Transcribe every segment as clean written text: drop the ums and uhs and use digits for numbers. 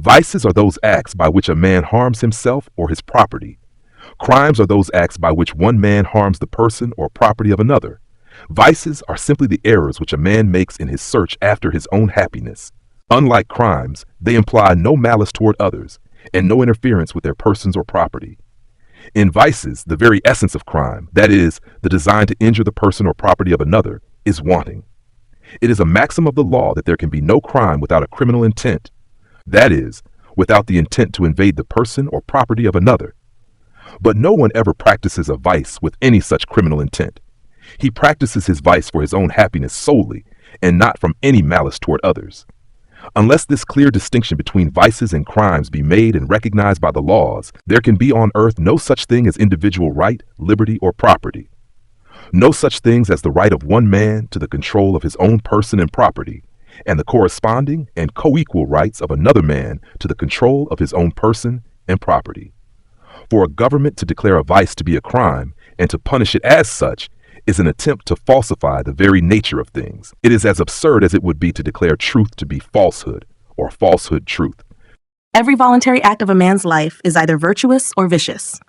Vices are those acts by which a man harms himself or his property. Crimes are those acts by which one man harms the person or property of another. Vices are simply the errors which a man makes in his search after his own happiness. Unlike crimes, they imply no malice toward others and no interference with their persons or property. In vices, the very essence of crime, that is, the design to injure the person or property of another, is wanting. It is a maxim of the law that there can be no crime without a criminal intent, that is, without the intent to invade the person or property of another. But no one ever practices a vice with any such criminal intent. He practices his vice for his own happiness solely, and not from any malice toward others. Unless this clear distinction between vices and crimes be made and recognized by the laws, there can be on earth no such thing as individual right, liberty, or property. No such things as the right of one man to the control of his own person and property, and the corresponding and co-equal rights of another man to the control of his own person and property. For a government to declare a vice to be a crime and to punish it as such is an attempt to falsify the very nature of things. It is as absurd as it would be to declare truth to be falsehood or falsehood truth. Every voluntary act of a man's life is either virtuous or vicious.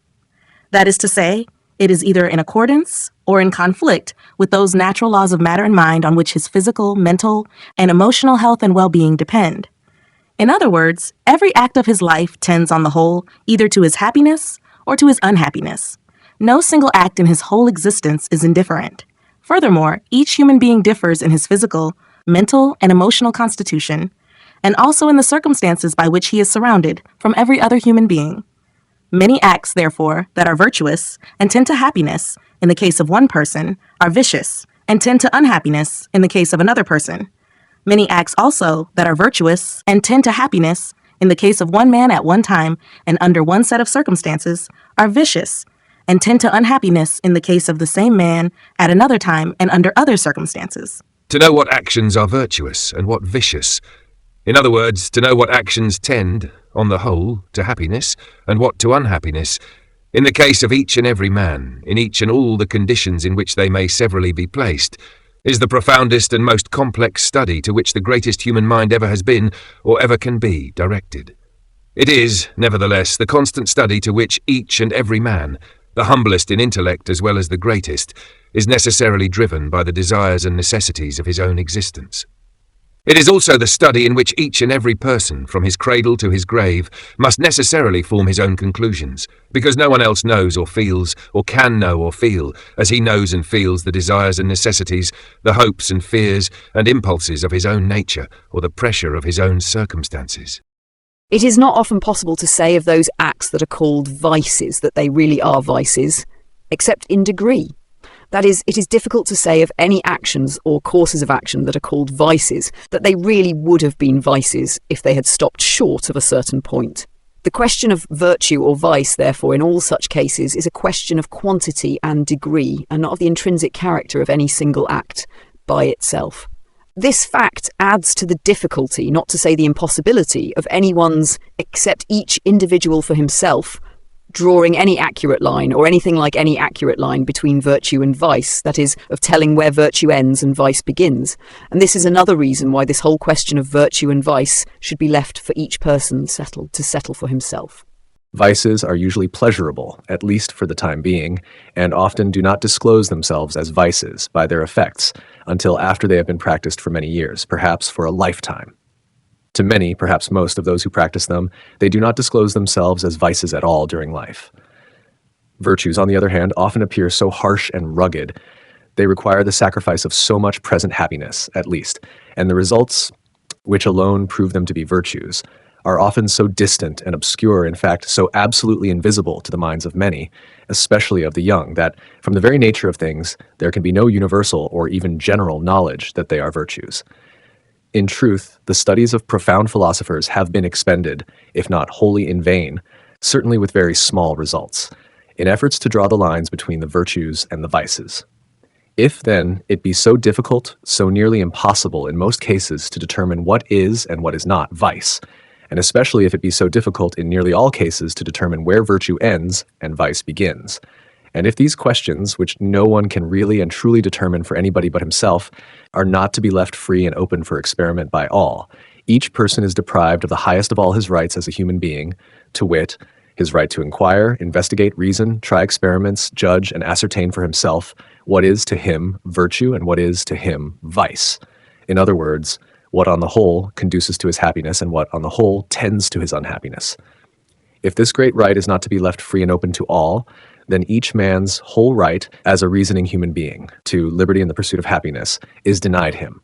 That is to say, it is either in accordance or in conflict with those natural laws of matter and mind on which his physical, mental, and emotional health and well-being depend. In other words, every act of his life tends on the whole either to his happiness or to his unhappiness. No single act in his whole existence is indifferent. Furthermore, each human being differs in his physical, mental, and emotional constitution, and also in the circumstances by which he is surrounded from every other human being. Many acts, therefore, that are virtuous and tend to happiness in the case of one person are vicious and tend to unhappiness in the case of another person. Many acts also that are virtuous and tend to happiness in the case of one man at one time and under one set of circumstances are vicious and tend to unhappiness in the case of the same man at another time and under other circumstances. To know what actions are virtuous and what vicious. In other words, to know what actions tend, on the whole, to happiness and what to unhappiness, in the case of each and every man, in each and all the conditions in which they may severally be placed, is the profoundest and most complex study to which the greatest human mind ever has been, or ever can be, directed. It is, nevertheless, the constant study to which each and every man, the humblest in intellect as well as the greatest, is necessarily driven by the desires and necessities of his own existence. It is also the study in which each and every person, from his cradle to his grave, must necessarily form his own conclusions, because no one else knows or feels, or can know or feel, as he knows and feels the desires and necessities, the hopes and fears and impulses of his own nature, or the pressure of his own circumstances. It is not often possible to say of those acts that are called vices that they really are vices, except in degree. That is, it is difficult to say of any actions or courses of action that are called vices that they really would have been vices if they had stopped short of a certain point. The question of virtue or vice, therefore, in all such cases, is a question of quantity and degree, and not of the intrinsic character of any single act by itself. This fact adds to the difficulty, not to say the impossibility, of anyone's, except each individual for himself, drawing any accurate line, or anything like any accurate line, between virtue and vice, that is, of telling where virtue ends and vice begins. And this is another reason why this whole question of virtue and vice should be left for each person to settle for himself. Vices are usually pleasurable, at least for the time being, and often do not disclose themselves as vices by their effects until after they have been practiced for many years, perhaps for a lifetime. To many, perhaps most of those who practice them, they do not disclose themselves as vices at all during life. Virtues, on the other hand, often appear so harsh and rugged. They require the sacrifice of so much present happiness, at least, and the results, which alone prove them to be virtues, are often so distant and obscure, in fact, so absolutely invisible to the minds of many, especially of the young, that, from the very nature of things, there can be no universal or even general knowledge that they are virtues. In truth, the studies of profound philosophers have been expended, if not wholly in vain, certainly with very small results, in efforts to draw the lines between the virtues and the vices. If, then, it be so difficult, so nearly impossible in most cases to determine what is and what is not vice, and especially if it be so difficult in nearly all cases to determine where virtue ends and vice begins, and if these questions, which no one can really and truly determine for anybody but himself, are not to be left free and open for experiment by all, Each person is deprived of the highest of all his rights as a human being, to wit, his right to inquire, investigate, reason, try experiments, judge, and ascertain for himself what is to him virtue and what is to him vice. In other words, what on the whole conduces to his happiness and what on the whole tends to his unhappiness. If this great right is not to be left free and open to all, then each man's whole right as a reasoning human being to liberty and the pursuit of happiness is denied him.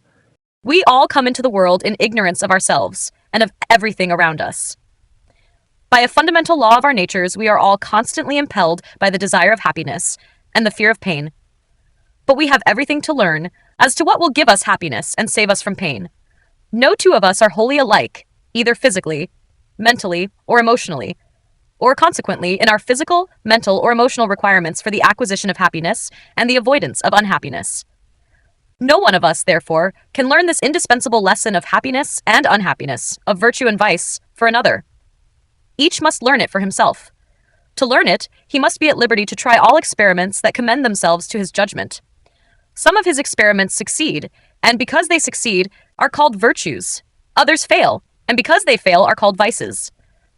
We all come into the world in ignorance of ourselves and of everything around us. By a fundamental law of our natures, we are all constantly impelled by the desire of happiness and the fear of pain. But we have everything to learn as to what will give us happiness and save us from pain. No two of us are wholly alike, either physically, mentally, or emotionally, or consequently in our physical, mental, or emotional requirements for the acquisition of happiness and the avoidance of unhappiness. No one of us, therefore, can learn this indispensable lesson of happiness and unhappiness, of virtue and vice, for another. Each must learn it for himself. To learn it, he must be at liberty to try all experiments that commend themselves to his judgment. Some of his experiments succeed, and because they succeed, are called virtues. Others fail, and because they fail, are called vices.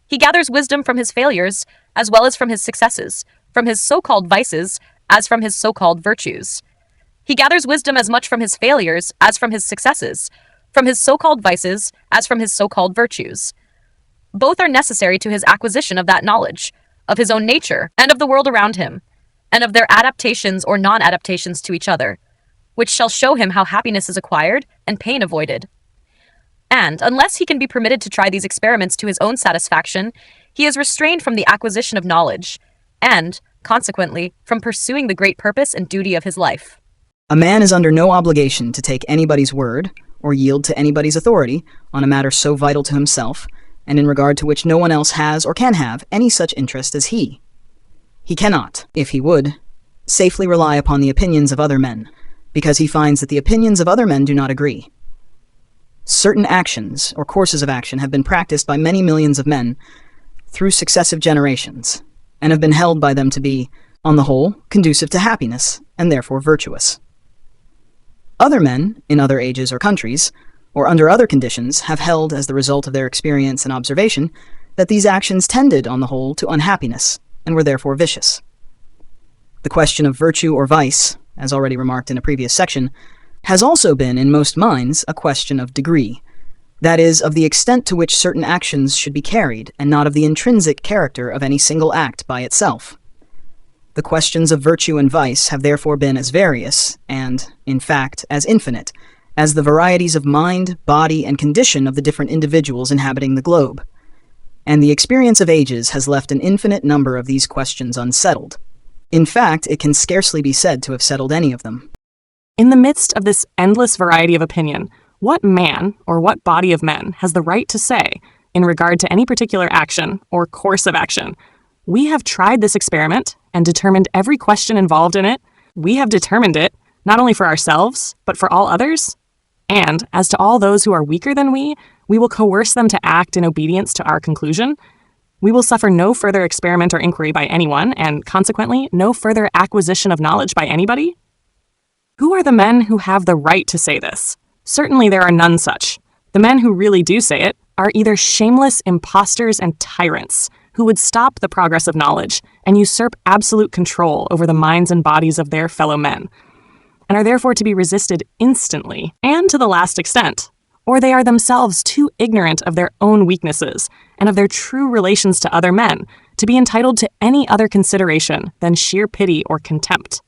He gathers wisdom from his failures, as well as from his successes, from his so-called vices, as from his so-called virtues. He gathers wisdom as much from his failures as from his successes, from his so-called vices as from his so-called virtues. Both are necessary to his acquisition of that knowledge, of his own nature and of the world around him, and of their adaptations or non-adaptations to each other, which shall show him how happiness is acquired and pain avoided. And, unless he can be permitted to try these experiments to his own satisfaction, he is restrained from the acquisition of knowledge, and, consequently, from pursuing the great purpose and duty of his life. A man is under no obligation to take anybody's word or yield to anybody's authority on a matter so vital to himself, and in regard to which no one else has or can have any such interest as he. He cannot, if he would, safely rely upon the opinions of other men, because he finds that the opinions of other men do not agree. Certain actions or courses of action have been practiced by many millions of men through successive generations, and have been held by them to be, on the whole, conducive to happiness, and therefore virtuous. Other men, in other ages or countries, or under other conditions, have held, as the result of their experience and observation, that these actions tended, on the whole, to unhappiness, and were therefore vicious. The question of virtue or vice, as already remarked in a previous section, has also been, in most minds, a question of degree, that is, of the extent to which certain actions should be carried, and not of the intrinsic character of any single act by itself. The questions of virtue and vice have therefore been as various, and, in fact, as infinite, as the varieties of mind, body, and condition of the different individuals inhabiting the globe. And the experience of ages has left an infinite number of these questions unsettled. In fact, it can scarcely be said to have settled any of them. In the midst of this endless variety of opinion, what man or what body of men has the right to say, in regard to any particular action or course of action, "We have tried this experiment and determined every question involved in it. We have determined it, not only for ourselves, but for all others? And, as to all those who are weaker than we will coerce them to act in obedience to our conclusion. We will suffer no further experiment or inquiry by anyone, and, consequently, no further acquisition of knowledge by anybody?" Who are the men who have the right to say this? Certainly there are none such. The men who really do say it are either shameless impostors and tyrants, who would stop the progress of knowledge and usurp absolute control over the minds and bodies of their fellow men, and are therefore to be resisted instantly and to the last extent, or they are themselves too ignorant of their own weaknesses and of their true relations to other men to be entitled to any other consideration than sheer pity or contempt.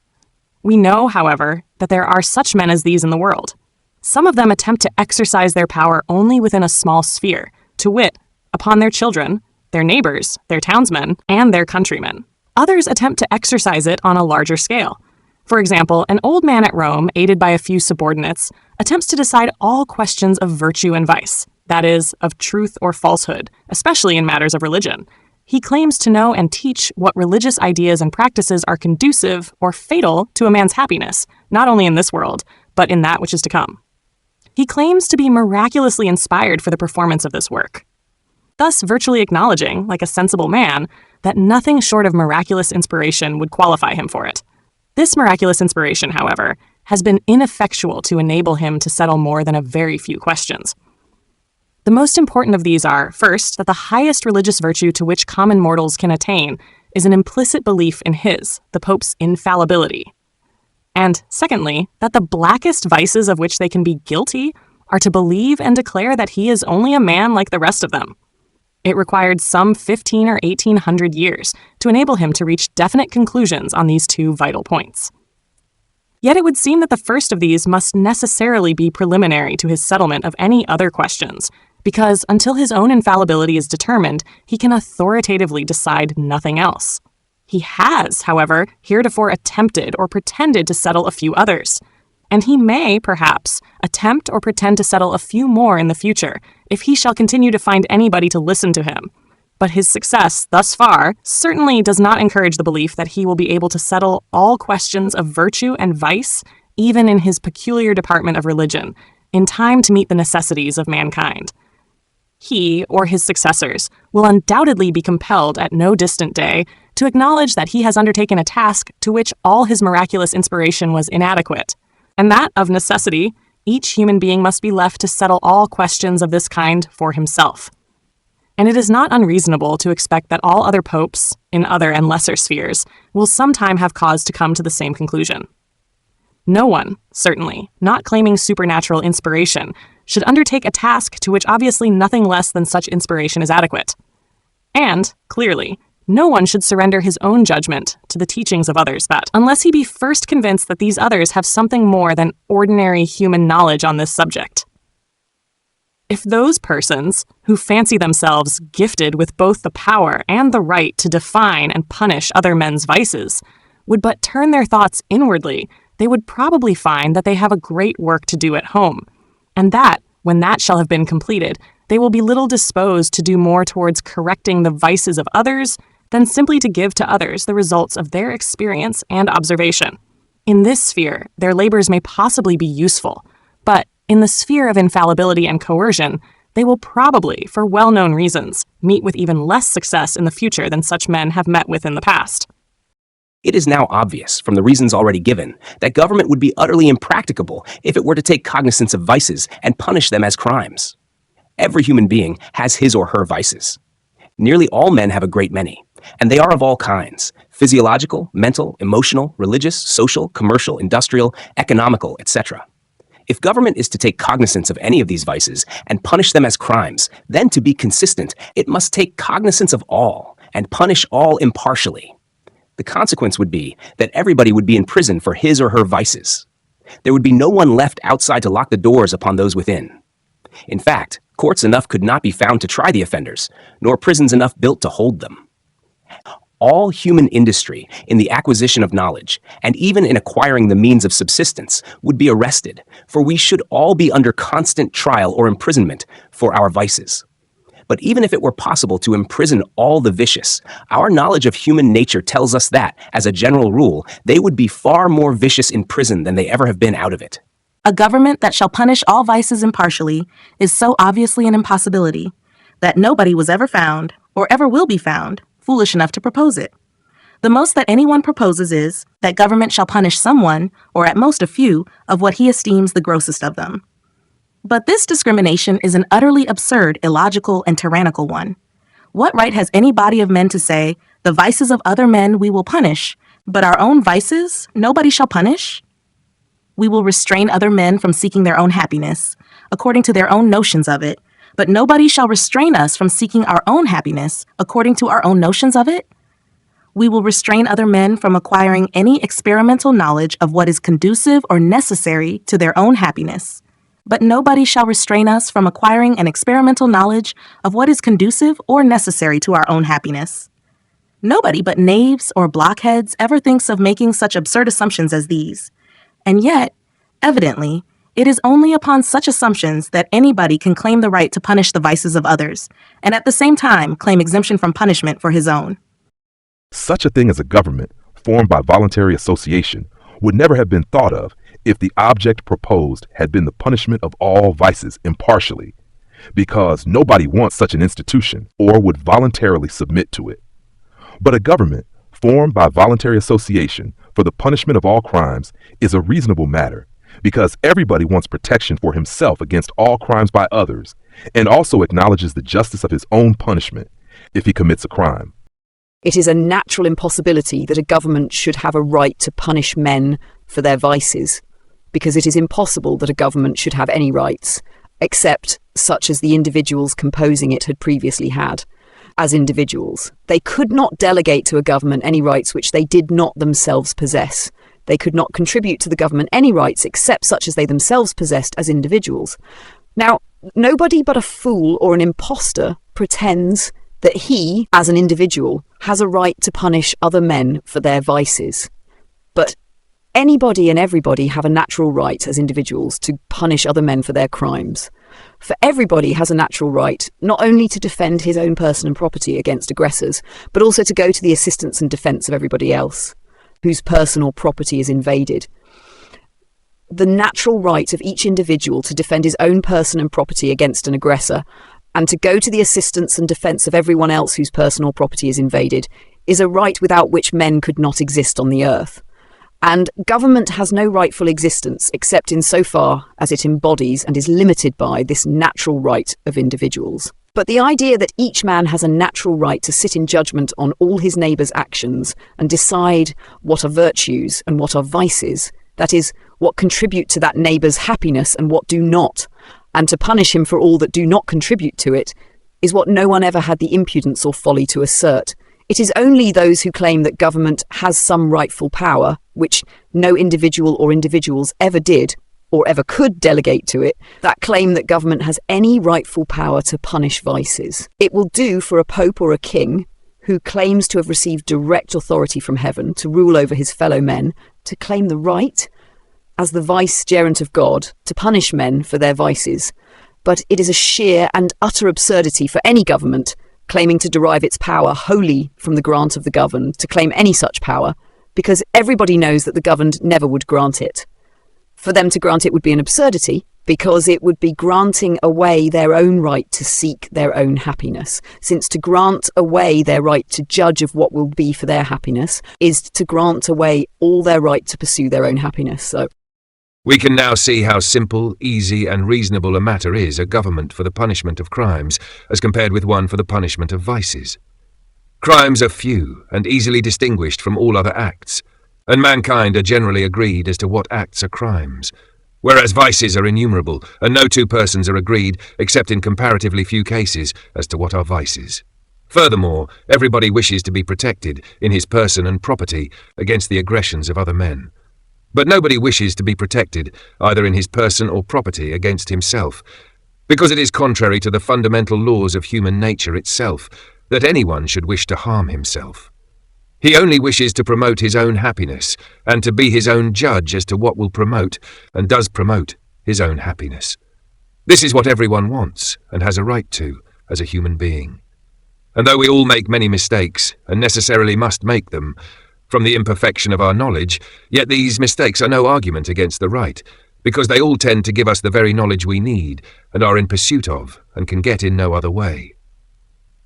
We know, however, that there are such men as these in the world. Some of them attempt to exercise their power only within a small sphere, to wit, upon their children, their neighbors, their townsmen, and their countrymen. Others attempt to exercise it on a larger scale. For example, an old man at Rome, aided by a few subordinates, attempts to decide all questions of virtue and vice, that is, of truth or falsehood, especially in matters of religion. He claims to know and teach what religious ideas and practices are conducive or fatal to a man's happiness, not only in this world, but in that which is to come. He claims to be miraculously inspired for the performance of this work, thus virtually acknowledging, like a sensible man, that nothing short of miraculous inspiration would qualify him for it. This miraculous inspiration, however, has been ineffectual to enable him to settle more than a very few questions. The most important of these are, first, that the highest religious virtue to which common mortals can attain is an implicit belief in his, the Pope's, infallibility. And secondly, that the blackest vices of which they can be guilty are to believe and declare that he is only a man like the rest of them. It required some 15 or 1800 years to enable him to reach definite conclusions on these two vital points. Yet it would seem that the first of these must necessarily be preliminary to his settlement of any other questions, because until his own infallibility is determined, he can authoritatively decide nothing else. He has, however, heretofore attempted or pretended to settle a few others, and he may, perhaps, attempt or pretend to settle a few more in the future, if he shall continue to find anybody to listen to him. But his success, thus far, certainly does not encourage the belief that he will be able to settle all questions of virtue and vice, even in his peculiar department of religion, in time to meet the necessities of mankind. He, or his successors, will undoubtedly be compelled at no distant day to acknowledge that he has undertaken a task to which all his miraculous inspiration was inadequate, and that, of necessity, each human being must be left to settle all questions of this kind for himself. And it is not unreasonable to expect that all other popes, in other and lesser spheres, will sometime have cause to come to the same conclusion. No one, certainly, not claiming supernatural inspiration, should undertake a task to which obviously nothing less than such inspiration is adequate. And, clearly, no one should surrender his own judgment to the teachings of others that, unless he be first convinced that these others have something more than ordinary human knowledge on this subject. If those persons, who fancy themselves gifted with both the power and the right to define and punish other men's vices, would but turn their thoughts inwardly, they would probably find that they have a great work to do at home, and that, when that shall have been completed, they will be little disposed to do more towards correcting the vices of others than simply to give to others the results of their experience and observation. In this sphere, their labors may possibly be useful, but in the sphere of infallibility and coercion, they will probably, for well-known reasons, meet with even less success in the future than such men have met with in the past. It is now obvious, from the reasons already given, that government would be utterly impracticable if it were to take cognizance of vices and punish them as crimes. Every human being has his or her vices. Nearly all men have a great many, and they are of all kinds: physiological, mental, emotional, religious, social, commercial, industrial, economical, etc. If government is to take cognizance of any of these vices and punish them as crimes, then to be consistent, it must take cognizance of all and punish all impartially. The consequence would be that everybody would be in prison for his or her vices. There would be no one left outside to lock the doors upon those within. In fact, courts enough could not be found to try the offenders, nor prisons enough built to hold them. All human industry in the acquisition of knowledge, and even in acquiring the means of subsistence, would be arrested, for we should all be under constant trial or imprisonment for our vices. But even if it were possible to imprison all the vicious, our knowledge of human nature tells us that, as a general rule, they would be far more vicious in prison than they ever have been out of it. A government that shall punish all vices impartially is so obviously an impossibility that nobody was ever found, or ever will be found, foolish enough to propose it. The most that anyone proposes is that government shall punish someone, or at most a few, of what he esteems the grossest of them. But this discrimination is an utterly absurd, illogical, and tyrannical one. What right has any body of men to say, the vices of other men we will punish, but our own vices nobody shall punish? We will restrain other men from seeking their own happiness, according to their own notions of it, but nobody shall restrain us from seeking our own happiness, according to our own notions of it? We will restrain other men from acquiring any experimental knowledge of what is conducive or necessary to their own happiness, but nobody shall restrain us from acquiring an experimental knowledge of what is conducive or necessary to our own happiness. Nobody but knaves or blockheads ever thinks of making such absurd assumptions as these. And yet, evidently, it is only upon such assumptions that anybody can claim the right to punish the vices of others, and at the same time claim exemption from punishment for his own. Such a thing as a government, formed by voluntary association, would never have been thought of if the object proposed had been the punishment of all vices impartially, because nobody wants such an institution or would voluntarily submit to it. But a government, formed by voluntary association for the punishment of all crimes, is a reasonable matter, because everybody wants protection for himself against all crimes by others, and also acknowledges the justice of his own punishment if he commits a crime. It is a natural impossibility that a government should have a right to punish men for their vices, because it is impossible that a government should have any rights, except such as the individuals composing it had previously had. As individuals, they could not delegate to a government any rights which they did not themselves possess. They could not contribute to the government any rights except such as they themselves possessed as individuals. Now, nobody but a fool or an impostor pretends that he, as an individual, has a right to punish other men for their vices. But anybody and everybody have a natural right as individuals to punish other men for their crimes. For everybody has a natural right not only to defend his own person and property against aggressors, but also to go to the assistance and defence of everybody else whose personal property is invaded. The natural right of each individual to defend his own person and property against an aggressor, and to go to the assistance and defence of everyone else whose personal property is invaded, is a right without which men could not exist on the earth. And government has no rightful existence except in so far as it embodies and is limited by this natural right of individuals. But the idea that each man has a natural right to sit in judgment on all his neighbour's actions and decide what are virtues and what are vices, that is, what contribute to that neighbour's happiness and what do not, and to punish him for all that do not contribute to it, is what no one ever had the impudence or folly to assert. It is only those who claim that government has some rightful power, which no individual or individuals ever did, or ever could delegate to it, that claim that government has any rightful power to punish vices. It will do for a pope or a king, who claims to have received direct authority from heaven to rule over his fellow men, to claim the right, as the vicegerent of God, to punish men for their vices. But it is a sheer and utter absurdity for any government claiming to derive its power wholly from the grant of the governed to claim any such power, because everybody knows that the governed never would grant it. For them to grant it would be an absurdity, because it would be granting away their own right to seek their own happiness, since to grant away their right to judge of what will be for their happiness is to grant away all their right to pursue their own happiness. So We can now see how simple, easy, and reasonable a matter is a government for the punishment of crimes, as compared with one for the punishment of vices. Crimes are few and easily distinguished from all other acts, and mankind are generally agreed as to what acts are crimes, whereas vices are innumerable, and no two persons are agreed, except in comparatively few cases, as to what are vices. Furthermore, everybody wishes to be protected, in his person and property, against the aggressions of other men. But nobody wishes to be protected, either in his person or property, against himself, because it is contrary to the fundamental laws of human nature itself that anyone should wish to harm himself. He only wishes to promote his own happiness, and to be his own judge as to what will promote, and does promote, his own happiness. This is what everyone wants, and has a right to, as a human being. And though we all make many mistakes, and necessarily must make them, from the imperfection of our knowledge, yet these mistakes are no argument against the right, because they all tend to give us the very knowledge we need, and are in pursuit of, and can get in no other way.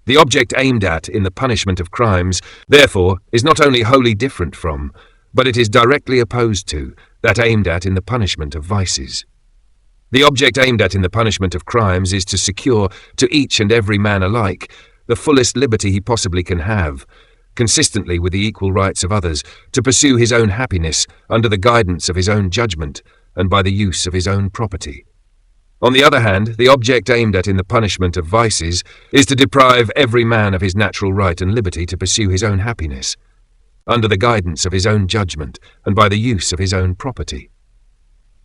The object aimed at in the punishment of crimes, therefore, is not only wholly different from, but it is directly opposed to, that aimed at in the punishment of vices. The object aimed at in the punishment of crimes is to secure, to each and every man alike, the fullest liberty he possibly can have, consistently with the equal rights of others, to pursue his own happiness under the guidance of his own judgment, and by the use of his own property. On the other hand, the object aimed at in the punishment of vices is to deprive every man of his natural right and liberty to pursue his own happiness, under the guidance of his own judgment and by the use of his own property.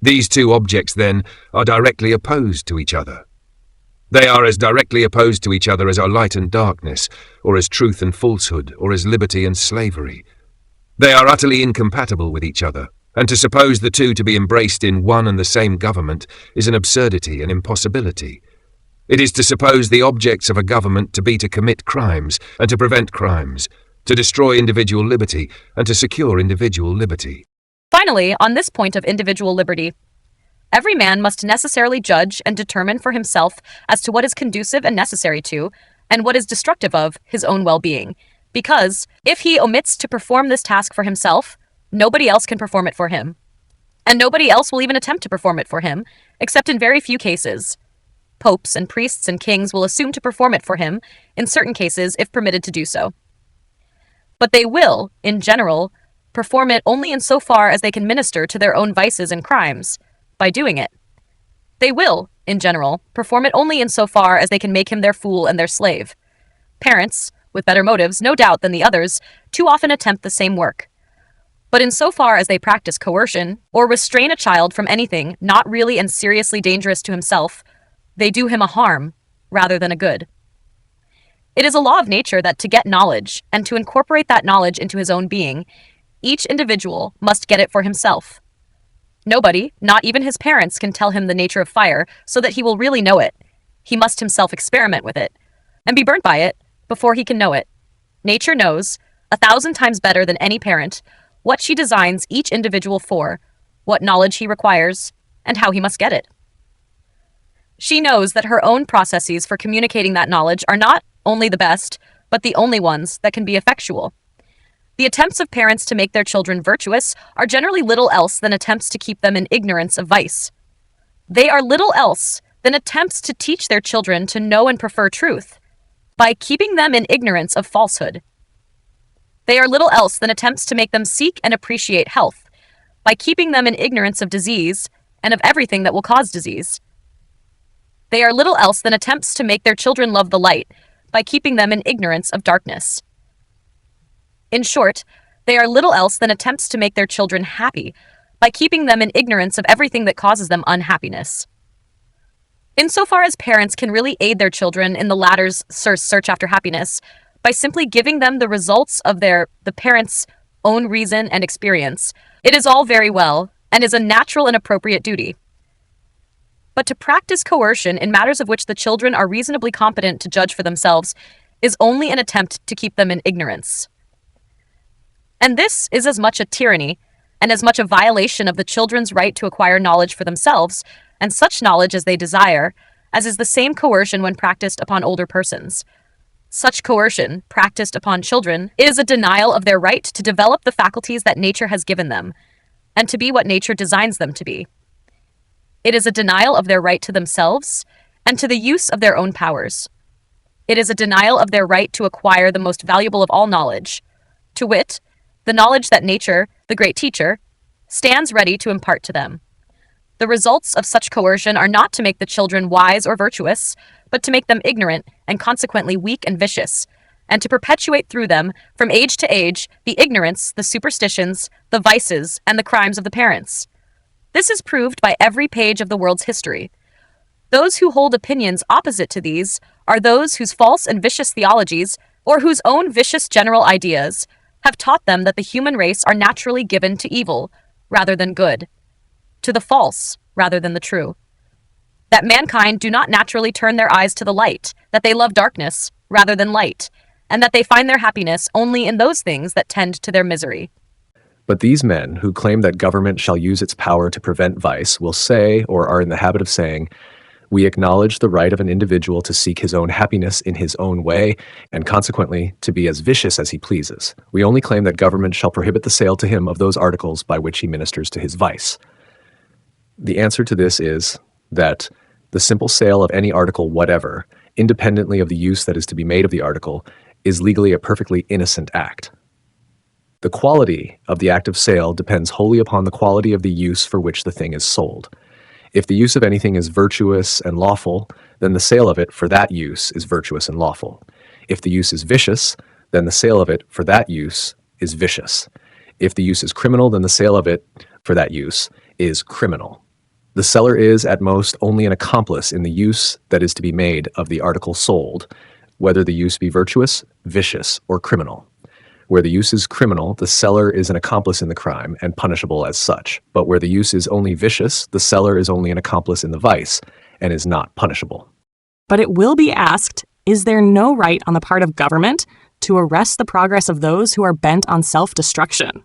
These two objects, then, are directly opposed to each other. They are as directly opposed to each other as are light and darkness, or as truth and falsehood, or as liberty and slavery. They are utterly incompatible with each other, and to suppose the two to be embraced in one and the same government is an absurdity and impossibility. It is to suppose the objects of a government to be to commit crimes and to prevent crimes, to destroy individual liberty and to secure individual liberty. Finally, on this point of individual liberty, every man must necessarily judge and determine for himself as to what is conducive and necessary to, and what is destructive of, his own well-being, because, if he omits to perform this task for himself, nobody else can perform it for him. and nobody else will even attempt to perform it for him, except in very few cases. Popes and priests and kings will assume to perform it for him, in certain cases, if permitted to do so. But they will, in general, perform it only insofar as they can minister to their own vices and crimes, by doing it. They will, in general, perform it only insofar as they can make him their fool and their slave. Parents, with better motives, no doubt, than the others, too often attempt the same work. But insofar as they practice coercion, or restrain a child from anything not really and seriously dangerous to himself, they do him a harm rather than a good. It is a law of nature that to get knowledge, and to incorporate that knowledge into his own being, each individual must get it for himself. Nobody, not even his parents, can tell him the nature of fire so that he will really know it. He must himself experiment with it, and be burnt by it before he can know it. Nature knows, 1,000 times better than any parent, what she designs each individual for, what knowledge he requires, and how he must get it. She knows that her own processes for communicating that knowledge are not only the best, but the only ones that can be effectual. The attempts of parents to make their children virtuous are generally little else than attempts to keep them in ignorance of vice. They are little else than attempts to teach their children to know and prefer truth, by keeping them in ignorance of falsehood. They are little else than attempts to make them seek and appreciate health, by keeping them in ignorance of disease and of everything that will cause disease. They are little else than attempts to make their children love the light, by keeping them in ignorance of darkness. In short, they are little else than attempts to make their children happy, by keeping them in ignorance of everything that causes them unhappiness. Insofar as parents can really aid their children in the latter's search after happiness, by simply giving them the results of the parents' own reason and experience, it is all very well, and is a natural and appropriate duty. But to practice coercion in matters of which the children are reasonably competent to judge for themselves is only an attempt to keep them in ignorance. And this is as much a tyranny, and as much a violation of the children's right to acquire knowledge for themselves, and such knowledge as they desire, as is the same coercion when practiced upon older persons. Such coercion, practiced upon children, is a denial of their right to develop the faculties that nature has given them, and to be what nature designs them to be. It is a denial of their right to themselves, and to the use of their own powers. It is a denial of their right to acquire the most valuable of all knowledge, to wit, the knowledge that nature, the great teacher, stands ready to impart to them. The results of such coercion are not to make the children wise or virtuous, but to make them ignorant and consequently weak and vicious, and to perpetuate through them, from age to age, the ignorance, the superstitions, the vices, and the crimes of the parents. This is proved by every page of the world's history. Those who hold opinions opposite to these are those whose false and vicious theologies, or whose own vicious general ideas, have taught them that the human race are naturally given to evil rather than good, to the false rather than the true, that mankind do not naturally turn their eyes to the light, that they love darkness rather than light, and that they find their happiness only in those things that tend to their misery. But these men who claim that government shall use its power to prevent vice will say, or are in the habit of saying, we acknowledge the right of an individual to seek his own happiness in his own way, and consequently to be as vicious as he pleases. We only claim that government shall prohibit the sale to him of those articles by which he ministers to his vice. The answer to this is that the simple sale of any article whatever, independently of the use that is to be made of the article, is legally a perfectly innocent act. The quality of the act of sale depends wholly upon the quality of the use for which the thing is sold. If the use of anything is virtuous and lawful, then the sale of it for that use is virtuous and lawful. If the use is vicious, then the sale of it for that use is vicious. If the use is criminal, then the sale of it for that use is criminal. The seller is, at most, only an accomplice in the use that is to be made of the article sold, whether the use be virtuous, vicious, or criminal. Where the use is criminal, the seller is an accomplice in the crime and punishable as such. But where the use is only vicious, the seller is only an accomplice in the vice and is not punishable. But it will be asked, is there no right on the part of government to arrest the progress of those who are bent on self-destruction?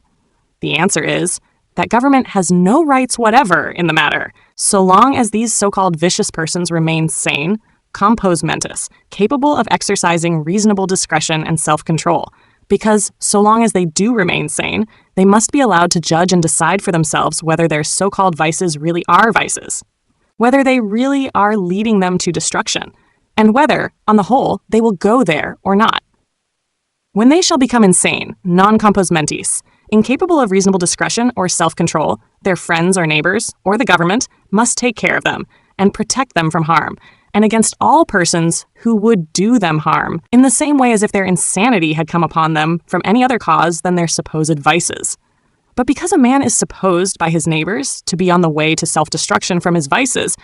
The answer is that government has no rights whatever in the matter, so long as these so-called vicious persons remain sane, compos mentis, capable of exercising reasonable discretion and self-control, because so long as they do remain sane, they must be allowed to judge and decide for themselves whether their so-called vices really are vices, whether they really are leading them to destruction, and whether, on the whole, they will go there or not. When they shall become insane, non compos mentis, incapable of reasonable discretion or self-control, their friends or neighbors, or the government, must take care of them and protect them from harm, and against all persons who would do them harm, in the same way as if their insanity had come upon them from any other cause than their supposed vices. But because a man is supposed by his neighbors to be on the way to self-destruction from his vices,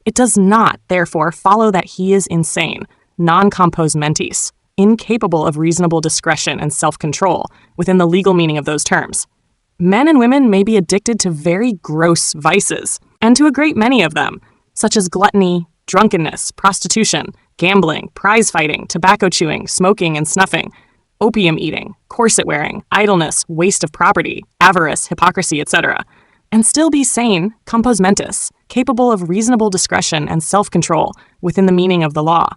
it does not, therefore, follow that he is insane, non compos mentis, incapable of reasonable discretion and self-control within the legal meaning of those terms. Men and women may be addicted to very gross vices, and to a great many of them, such as gluttony, drunkenness, prostitution, gambling, prize fighting, tobacco chewing, smoking and snuffing, opium eating, corset wearing, idleness, waste of property, avarice, hypocrisy, etc., and still be sane, compos mentis, capable of reasonable discretion and self-control within the meaning of the law.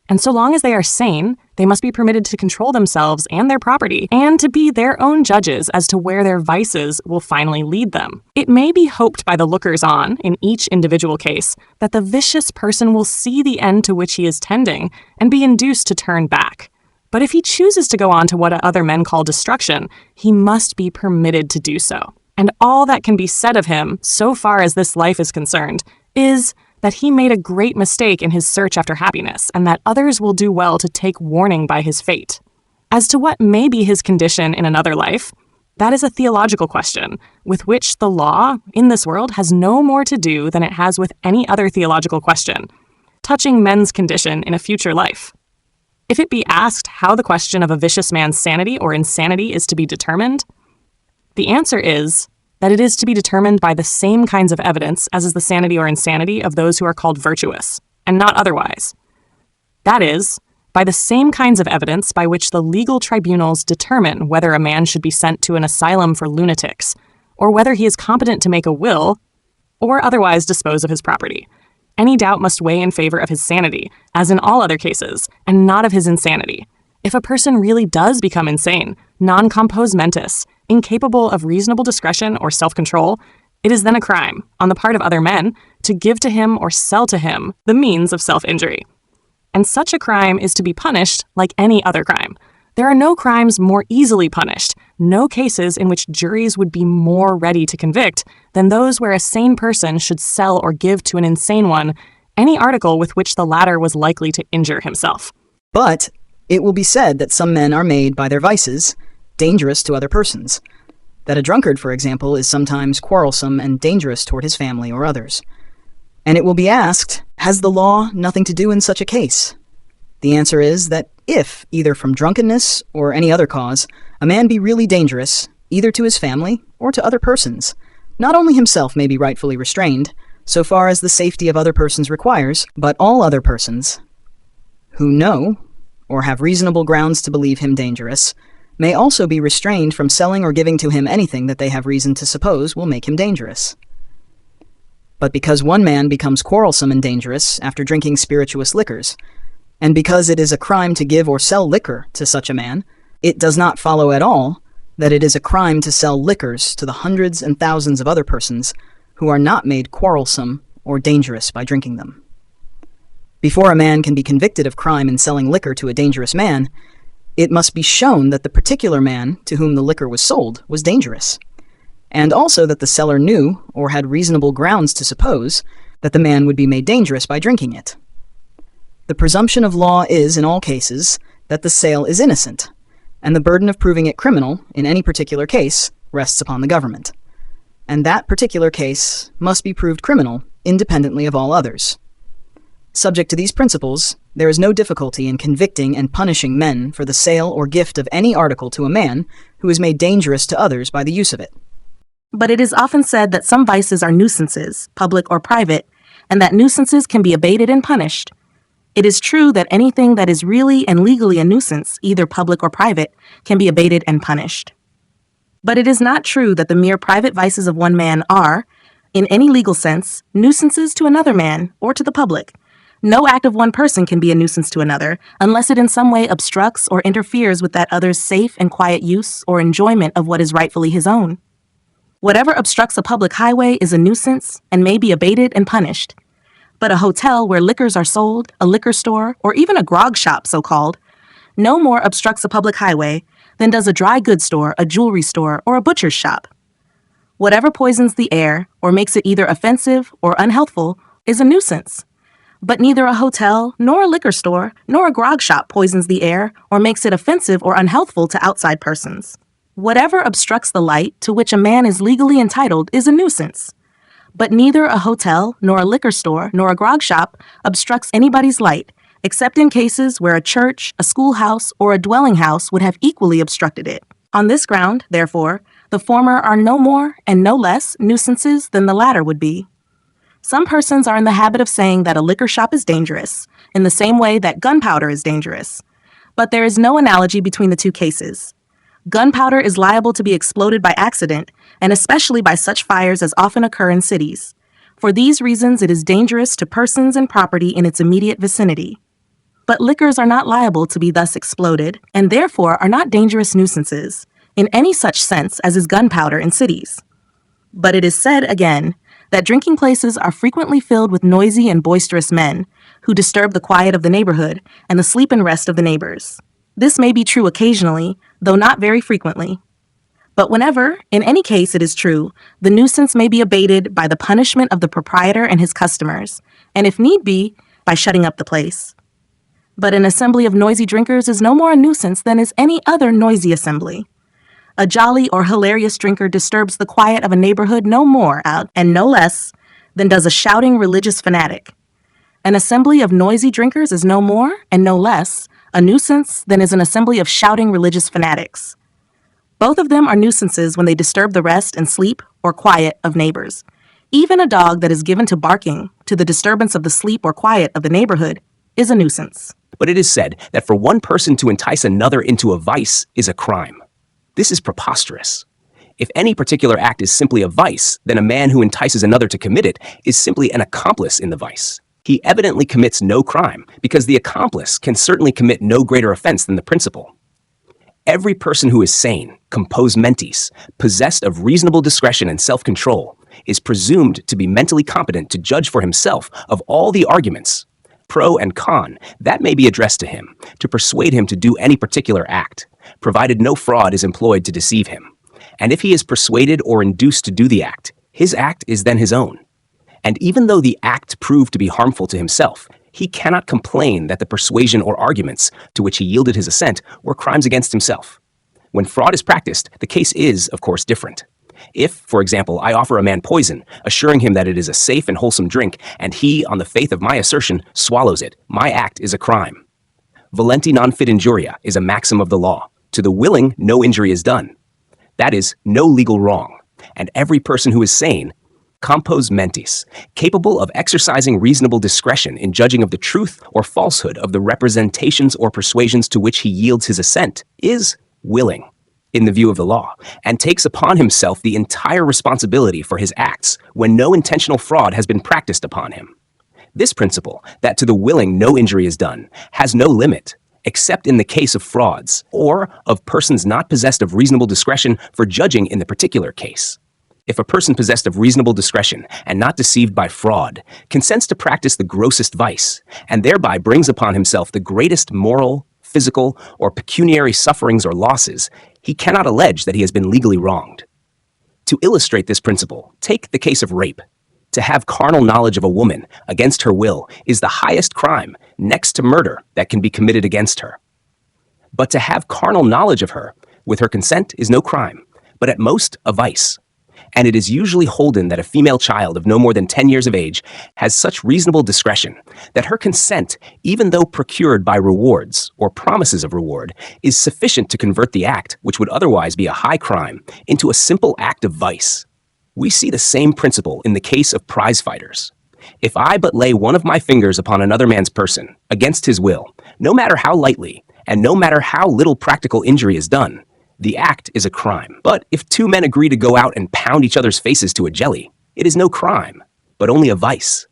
And so long as they are sane, they must be permitted to control themselves and their property, and to be their own judges as to where their vices will finally lead them. It may be hoped by the lookers-on, in each individual case, that the vicious person will see the end to which he is tending and be induced to turn back. But if he chooses to go on to what other men call destruction, he must be permitted to do so. And all that can be said of him, so far as this life is concerned, is that he made a great mistake in his search after happiness, and that others will do well to take warning by his fate. As to what may be his condition in another life, that is a theological question, with which the law, in this world, has no more to do than it has with any other theological question, touching men's condition in a future life. If it be asked how the question of a vicious man's sanity or insanity is to be determined, the answer is that it is to be determined by the same kinds of evidence as is the sanity or insanity of those who are called virtuous, and not otherwise. That is, by the same kinds of evidence by which the legal tribunals determine whether a man should be sent to an asylum for lunatics, or whether he is competent to make a will, or otherwise dispose of his property. Any doubt must weigh in favor of his sanity, as in all other cases, and not of his insanity. If a person really does become insane, non compos mentis, incapable of reasonable discretion or self-control, it is then a crime, on the part of other men, to give to him or sell to him the means of self-injury. And such a crime is to be punished like any other crime. There are no crimes more easily punished, no cases in which juries would be more ready to convict than those where a sane person should sell or give to an insane one any article with which the latter was likely to injure himself. But it will be said that some men are made by their vices dangerous to other persons. That a drunkard, for example, is sometimes quarrelsome and dangerous toward his family or others. And it will be asked, has the law nothing to do in such a case? The answer is that if, either from drunkenness or any other cause, a man be really dangerous, either to his family or to other persons, not only himself may be rightfully restrained, so far as the safety of other persons requires, but all other persons who know, or have reasonable grounds to believe him dangerous, may also be restrained from selling or giving to him anything that they have reason to suppose will make him dangerous. But because one man becomes quarrelsome and dangerous after drinking spirituous liquors, and because it is a crime to give or sell liquor to such a man, it does not follow at all that it is a crime to sell liquors to the hundreds and thousands of other persons who are not made quarrelsome or dangerous by drinking them. Before a man can be convicted of crime in selling liquor to a dangerous man, it must be shown that the particular man to whom the liquor was sold was dangerous, and also that the seller knew or had reasonable grounds to suppose that the man would be made dangerous by drinking it. The presumption of law is, in all cases, that the sale is innocent, and the burden of proving it criminal in any particular case rests upon the government. And that particular case must be proved criminal independently of all others. Subject to these principles, there is no difficulty in convicting and punishing men for the sale or gift of any article to a man who is made dangerous to others by the use of it. But it is often said that some vices are nuisances, public or private, and that nuisances can be abated and punished. It is true that anything that is really and legally a nuisance, either public or private, can be abated and punished. But it is not true that the mere private vices of one man are, in any legal sense, nuisances to another man or to the public, No act of one person can be a nuisance to another unless it in some way obstructs or interferes with that other's safe and quiet use or enjoyment of what is rightfully his own. Whatever obstructs a public highway is a nuisance and may be abated and punished. But a hotel where liquors are sold, a liquor store, or even a grog shop, so-called, no more obstructs a public highway than does a dry goods store, a jewelry store, or a butcher's shop. Whatever poisons the air or makes it either offensive or unhealthful is a nuisance. But neither a hotel, nor a liquor store, nor a grog shop poisons the air or makes it offensive or unhealthful to outside persons. Whatever obstructs the light to which a man is legally entitled is a nuisance. But neither a hotel, nor a liquor store, nor a grog shop obstructs anybody's light, except in cases where a church, a schoolhouse, or a dwelling house would have equally obstructed it. On this ground, therefore, the former are no more and no less nuisances than the latter would be. Some persons are in the habit of saying that a liquor shop is dangerous, in the same way that gunpowder is dangerous. But there is no analogy between the two cases. Gunpowder is liable to be exploded by accident, and especially by such fires as often occur in cities. For these reasons, it is dangerous to persons and property in its immediate vicinity. But liquors are not liable to be thus exploded, and therefore are not dangerous nuisances, in any such sense as is gunpowder in cities. But it is said, again, that drinking places are frequently filled with noisy and boisterous men, who disturb the quiet of the neighborhood and the sleep and rest of the neighbors. This may be true occasionally, though not very frequently. But whenever, in any case it is true, the nuisance may be abated by the punishment of the proprietor and his customers, and if need be, by shutting up the place. But an assembly of noisy drinkers is no more a nuisance than is any other noisy assembly. A jolly or hilarious drinker disturbs the quiet of a neighborhood no more and no less than does a shouting religious fanatic. An assembly of noisy drinkers is no more and no less a nuisance than is an assembly of shouting religious fanatics. Both of them are nuisances when they disturb the rest and sleep or quiet of neighbors. Even a dog that is given to barking to the disturbance of the sleep or quiet of the neighborhood is a nuisance. But it is said that for one person to entice another into a vice is a crime. This is preposterous. If any particular act is simply a vice, then a man who entices another to commit it is simply an accomplice in the vice. He evidently commits no crime, because the accomplice can certainly commit no greater offense than the principal. Every person who is sane, compos mentis, possessed of reasonable discretion and self-control, is presumed to be mentally competent to judge for himself of all the arguments, pro and con, that may be addressed to him, to persuade him to do any particular act, provided no fraud is employed to deceive him. And if he is persuaded or induced to do the act, his act is then his own. And even though the act proved to be harmful to himself, he cannot complain that the persuasion or arguments to which he yielded his assent were crimes against himself. When fraud is practiced, the case is, of course, different. If, for example, I offer a man poison, assuring him that it is a safe and wholesome drink, and he, on the faith of my assertion, swallows it, my act is a crime. Volenti non fit injuria is a maxim of the law. To the willing, no injury is done. That is, no legal wrong. And every person who is sane, compos mentis, capable of exercising reasonable discretion in judging of the truth or falsehood of the representations or persuasions to which he yields his assent, is willing, in the view of the law, and takes upon himself the entire responsibility for his acts when no intentional fraud has been practiced upon him. This principle, that to the willing no injury is done, has no limit, except in the case of frauds, or of persons not possessed of reasonable discretion for judging in the particular case. If a person possessed of reasonable discretion and not deceived by fraud consents to practice the grossest vice, and thereby brings upon himself the greatest moral, physical, or pecuniary sufferings or losses, he cannot allege that he has been legally wronged. To illustrate this principle, take the case of rape. To have carnal knowledge of a woman against her will is the highest crime, next to murder, that can be committed against her. But to have carnal knowledge of her, with her consent, is no crime, but at most a vice. And it is usually holden that a female child of no more than 10 years of age has such reasonable discretion that her consent, even though procured by rewards or promises of reward, is sufficient to convert the act, which would otherwise be a high crime, into a simple act of vice. We see the same principle in the case of prize fighters. If I but lay one of my fingers upon another man's person, against his will, no matter how lightly, and no matter how little practical injury is done, the act is a crime. But if two men agree to go out and pound each other's faces to a jelly, it is no crime, but only a vice.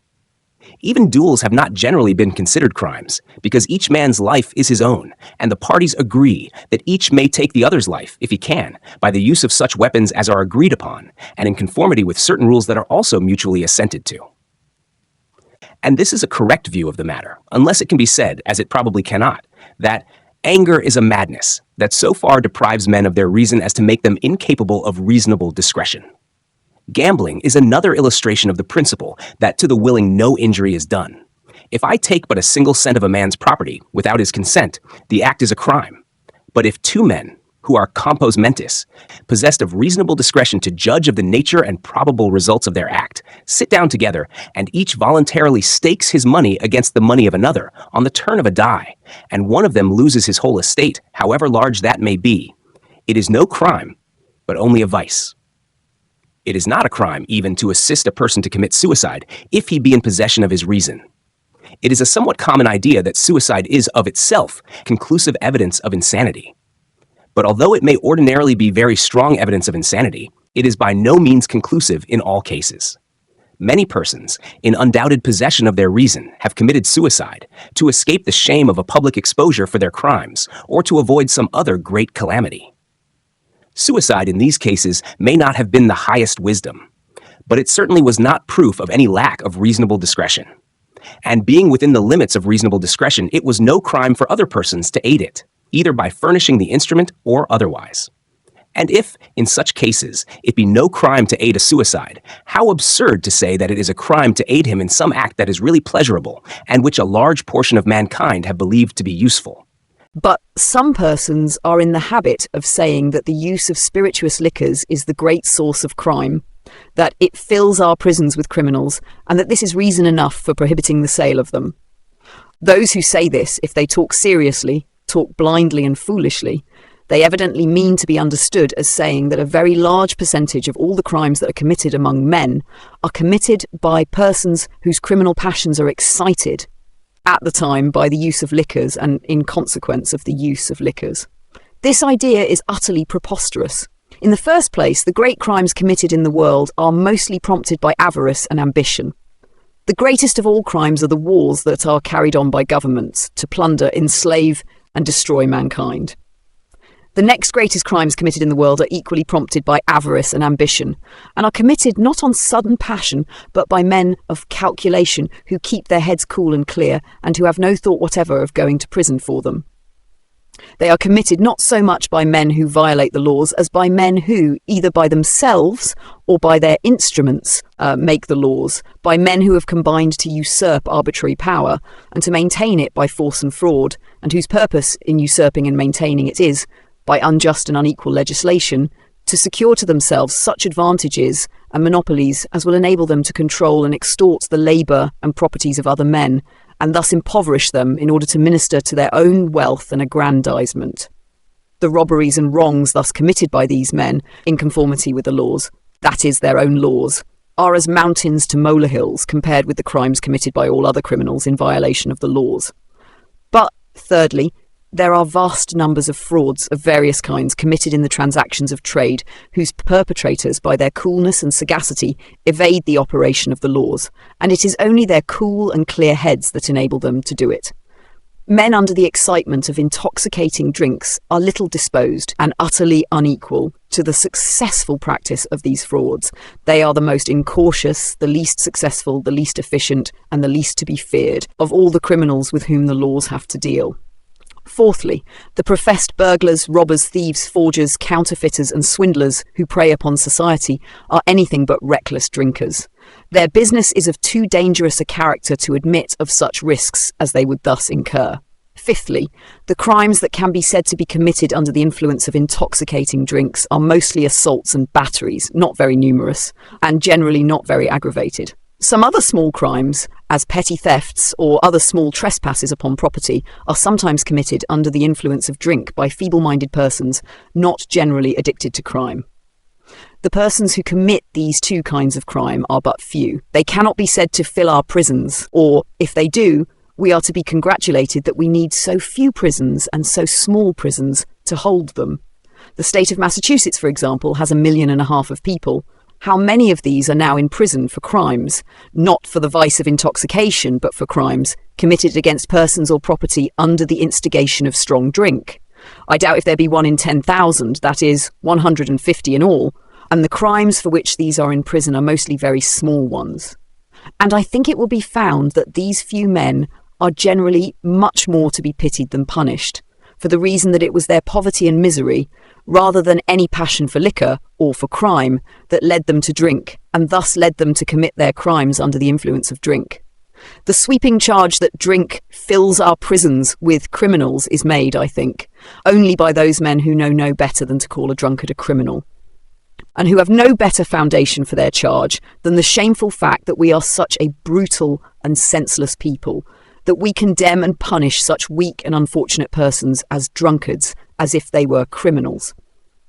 Even duels have not generally been considered crimes, because each man's life is his own, and the parties agree that each may take the other's life, if he can, by the use of such weapons as are agreed upon, and in conformity with certain rules that are also mutually assented to. And this is a correct view of the matter, unless it can be said, as it probably cannot, that anger is a madness that so far deprives men of their reason as to make them incapable of reasonable discretion. Gambling is another illustration of the principle that to the willing no injury is done. If I take but a single cent of a man's property without his consent, the act is a crime. But if two men, who are compos mentis, possessed of reasonable discretion to judge of the nature and probable results of their act, sit down together and each voluntarily stakes his money against the money of another on the turn of a die, and one of them loses his whole estate, however large that may be, it is no crime, but only a vice. It is not a crime even to assist a person to commit suicide if he be in possession of his reason. It is a somewhat common idea that suicide is of itself conclusive evidence of insanity. But although it may ordinarily be very strong evidence of insanity, it is by no means conclusive in all cases. Many persons, in undoubted possession of their reason, have committed suicide to escape the shame of a public exposure for their crimes or to avoid some other great calamity. Suicide in these cases may not have been the highest wisdom, but it certainly was not proof of any lack of reasonable discretion. And being within the limits of reasonable discretion, it was no crime for other persons to aid it, either by furnishing the instrument or otherwise. And if, in such cases, it be no crime to aid a suicide, how absurd to say that it is a crime to aid him in some act that is really pleasurable, and which a large portion of mankind have believed to be useful. But some persons are in the habit of saying that the use of spirituous liquors is the great source of crime, that it fills our prisons with criminals, and that this is reason enough for prohibiting the sale of them. Those who say this, if they talk seriously, talk blindly and foolishly. They evidently mean to be understood as saying that a very large percentage of all the crimes that are committed among men are committed by persons whose criminal passions are excited at the time by the use of liquors and in consequence of the use of liquors. This idea is utterly preposterous. In the first place, the great crimes committed in the world are mostly prompted by avarice and ambition. The greatest of all crimes are the wars that are carried on by governments to plunder, enslave, and destroy mankind. The next greatest crimes committed in the world are equally prompted by avarice and ambition, and are committed not on sudden passion, but by men of calculation who keep their heads cool and clear, and who have no thought whatever of going to prison for them. They are committed not so much by men who violate the laws as by men who, either by themselves or by their instruments, make the laws, by men who have combined to usurp arbitrary power and to maintain it by force and fraud, and whose purpose in usurping and maintaining it is, by unjust and unequal legislation, to secure to themselves such advantages and monopolies as will enable them to control and extort the labour and properties of other men, and thus impoverish them in order to minister to their own wealth and aggrandizement. The robberies and wrongs thus committed by these men, in conformity with the laws, that is, their own laws, are as mountains to molehills compared with the crimes committed by all other criminals in violation of the laws. But, thirdly, there are vast numbers of frauds of various kinds committed in the transactions of trade, whose perpetrators, by their coolness and sagacity, evade the operation of the laws, and it is only their cool and clear heads that enable them to do it. Men under the excitement of intoxicating drinks are little disposed and utterly unequal to the successful practice of these frauds. They are the most incautious, the least successful, the least efficient, and the least to be feared of all the criminals with whom the laws have to deal. Fourthly, the professed burglars, robbers, thieves, forgers, counterfeiters, and swindlers who prey upon society are anything but reckless drinkers. Their business is of too dangerous a character to admit of such risks as they would thus incur. Fifthly, the crimes that can be said to be committed under the influence of intoxicating drinks are mostly assaults and batteries, not very numerous, and generally not very aggravated. Some other small crimes, as petty thefts or other small trespasses upon property, are sometimes committed under the influence of drink by feeble-minded persons not generally addicted to crime. The persons who commit these two kinds of crime are but few. They cannot be said to fill our prisons, or, if they do, we are to be congratulated that we need so few prisons and so small prisons to hold them. The state of Massachusetts, for example, has 1.5 million of people, how many of these are now in prison for crimes, not for the vice of intoxication, but for crimes committed against persons or property under the instigation of strong drink. I doubt if there be 1 in 10,000, that is, 150 in all, and the crimes for which these are in prison are mostly very small ones. And I think it will be found that these few men are generally much more to be pitied than punished, for the reason that it was their poverty and misery, rather than any passion for liquor or for crime, that led them to drink, and thus led them to commit their crimes under the influence of drink. The sweeping charge that drink fills our prisons with criminals is made, I think, only by those men who know no better than to call a drunkard a criminal, and who have no better foundation for their charge than the shameful fact that we are such a brutal and senseless people, that we condemn and punish such weak and unfortunate persons as drunkards as if they were criminals.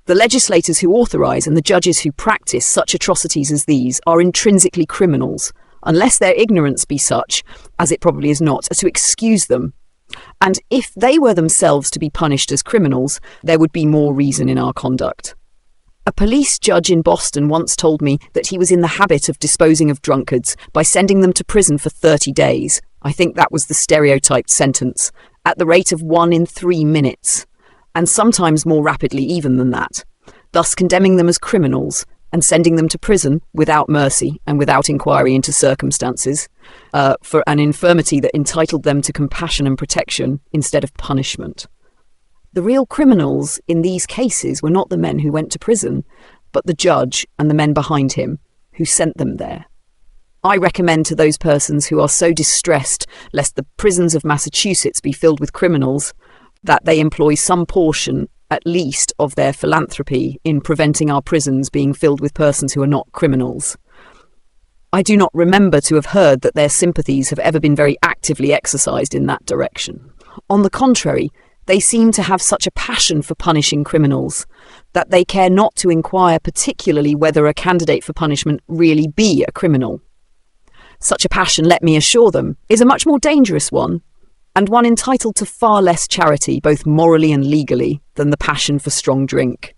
The legislators who authorise and the judges who practice such atrocities as these are intrinsically criminals, unless their ignorance be such, as it probably is not, as to excuse them. And if they were themselves to be punished as criminals, there would be more reason in our conduct. A police judge in Boston once told me that he was in the habit of disposing of drunkards by sending them to prison for 30 days. I think that was the stereotyped sentence, at the rate of 1 in 3 minutes, and sometimes more rapidly even than that, thus condemning them as criminals and sending them to prison without mercy and without inquiry into circumstances, for an infirmity that entitled them to compassion and protection instead of punishment. The real criminals in these cases were not the men who went to prison, but the judge and the men behind him who sent them there. I recommend to those persons who are so distressed lest the prisons of Massachusetts be filled with criminals that they employ some portion, at least, of their philanthropy in preventing our prisons being filled with persons who are not criminals. I do not remember to have heard that their sympathies have ever been very actively exercised in that direction. On the contrary, they seem to have such a passion for punishing criminals that they care not to inquire particularly whether a candidate for punishment really be a criminal. Such a passion, let me assure them, is a much more dangerous one, and one entitled to far less charity, both morally and legally, than the passion for strong drink.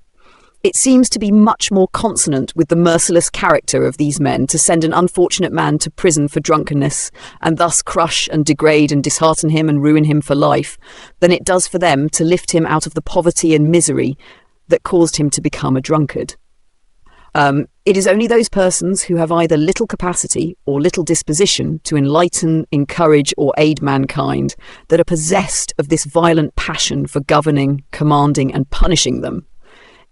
It seems to be much more consonant with the merciless character of these men to send an unfortunate man to prison for drunkenness, and thus crush and degrade and dishearten him and ruin him for life, than it does for them to lift him out of the poverty and misery that caused him to become a drunkard. It is only those persons who have either little capacity or little disposition to enlighten, encourage, or aid mankind that are possessed of this violent passion for governing, commanding, and punishing them.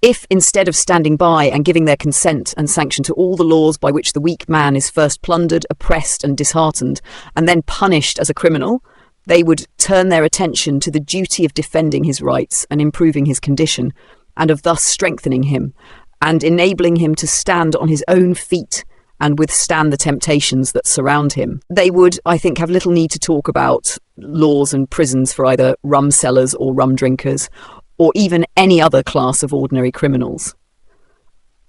If, instead of standing by and giving their consent and sanction to all the laws by which the weak man is first plundered, oppressed, and disheartened, and then punished as a criminal, they would turn their attention to the duty of defending his rights and improving his condition, and of thus strengthening him, and enabling him to stand on his own feet and withstand the temptations that surround him, they would, I think, have little need to talk about laws and prisons for either rum sellers or rum drinkers, or even any other class of ordinary criminals.